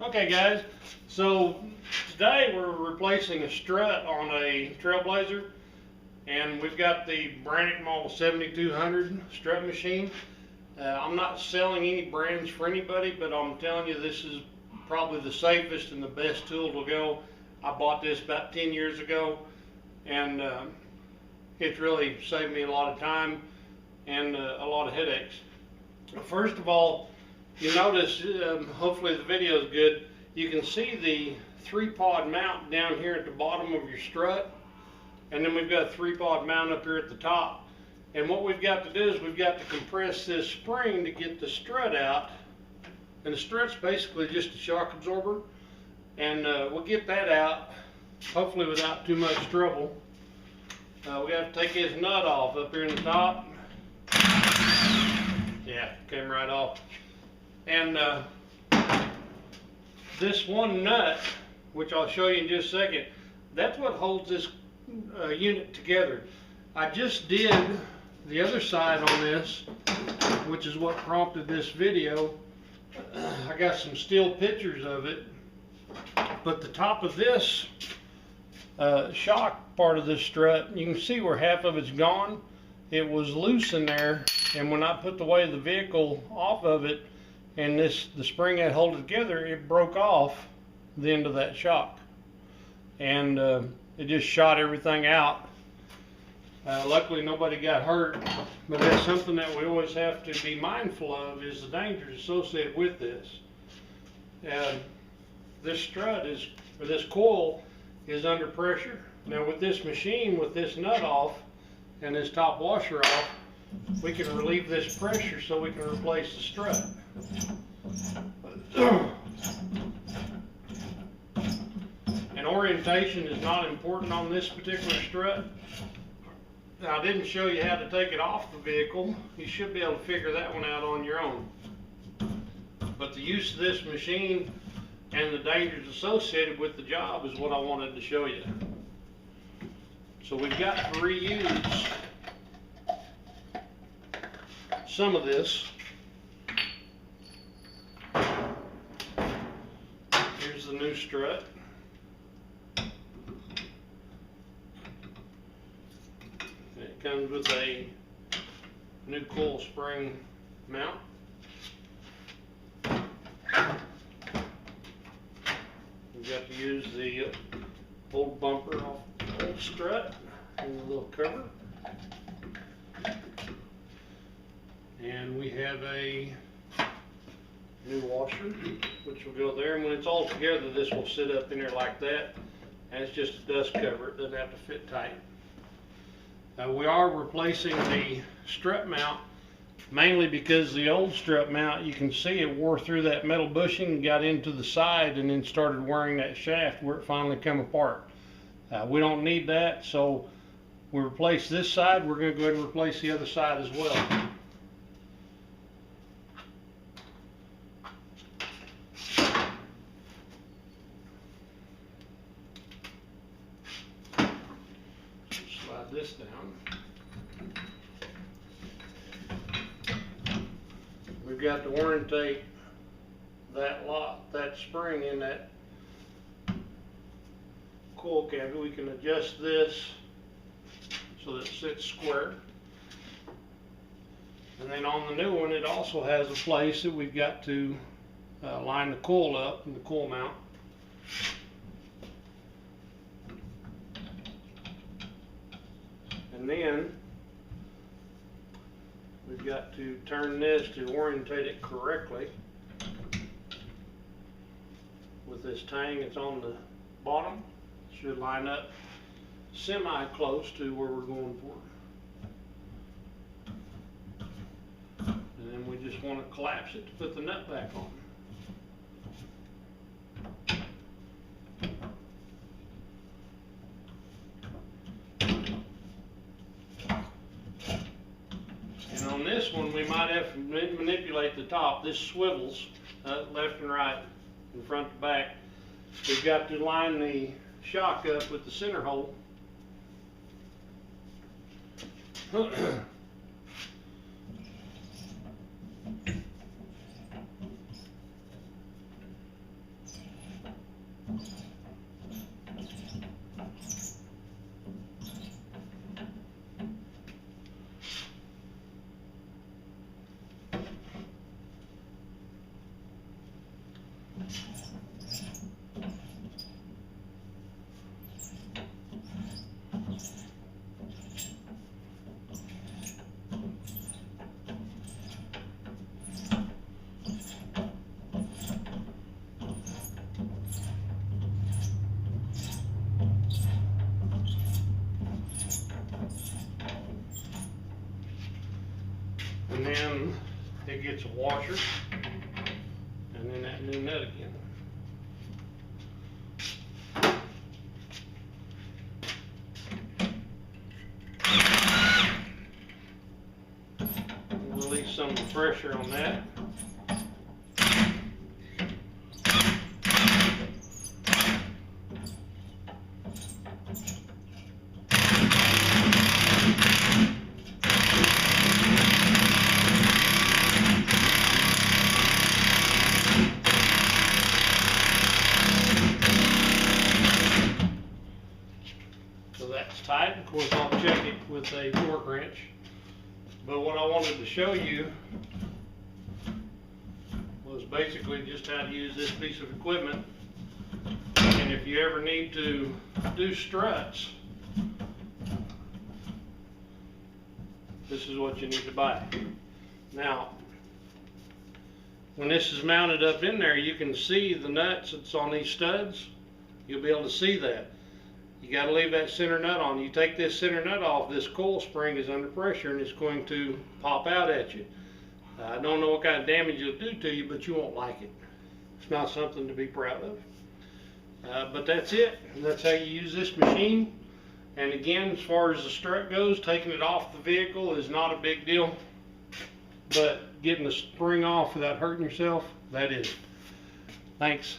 Okay guys, so today we're replacing a strut on a Trailblazer, and we've got the Brannick Model 7200 strut machine. I'm not selling any brands for anybody, but I'm telling you this is probably the safest and the best tool to go. I bought this about 10 years ago, and it's really saved me a lot of time and a lot of headaches. First of all, you notice, hopefully the video is good, you can see the 3-pod mount down here at the bottom of your strut, and then we've got a 3-pod mount up here at the top. And what we've got to do is we've got to compress this spring to get the strut out, and the strut's basically just a shock absorber, and we'll get that out hopefully without too much trouble. We got to take his nut off up here in the top. Yeah, came right off. And this one nut, which I'll show you in just a second, that's what holds this unit together. I just did the other side on this, which is what prompted this video. I got some still pictures of it, but the top of this shock part of this strut, you can see where half of it's gone. It was loose in there, and when I put the weight of the vehicle off of it, and the spring that held it together, it broke off the end of that shock, and it just shot everything out. Luckily nobody got hurt, but that's something that we always have to be mindful of, is the dangers associated with this. This strut is, or this coil is under pressure. Now with this machine, with this nut off and this top washer off, we can relieve this pressure so we can replace the strut. And orientation is not important on this particular strut. Now, I didn't show you how to take it off the vehicle. You should be able to figure that one out on your own. But the use of this machine and the dangers associated with the job is what I wanted to show you. So we've got to reuse some of this. Here's the new strut. It comes with a new coil spring mount. We've got to use the old bumper off the old strut and the little cover. And we have a new washer, which will go there. And when it's all together, this will sit up in there like that. And it's just a dust cover. It doesn't have to fit tight. We are replacing the strut mount, mainly because the old strut mount, you can see it wore through that metal bushing and got into the side, and then started wearing that shaft where it finally come apart. We don't need that, so we replace this side. We're going to go ahead and replace the other side as well. Slide this down. We've got to orientate that spring in that coil cavity. We can adjust this so that it sits square. And then on the new one, it also has a place that we've got to line the coil up in the coil mount. And then we've got to turn this to orientate it correctly with this tang that's on the bottom. It should line up semi-close to where we're going for. And then we just want to collapse it to put the nut back on. On this one, we might have to manipulate the top. This swivels left and right, and front to back. We've got to line the shock up with the center hole. and then it gets a washer, and then that new nut again. Release some of the pressure on that. So that's tight. Of course, I'll check it with a torque wrench. But what I wanted to show you was basically just how to use this piece of equipment. And if you ever need to do struts, this is what you need to buy. Now, when this is mounted up in there, you can see the nuts that's on these studs. You'll be able to see that. You got to leave that center nut on. You take this center nut off, this coil spring is under pressure and it's going to pop out at you. I don't know what kind of damage it'll do to you, but you won't like it. It's not something to be proud of. But that's it. That's how you use this machine. And again, as far as the strut goes, taking it off the vehicle is not a big deal. But getting the spring off without hurting yourself, that is. Thanks.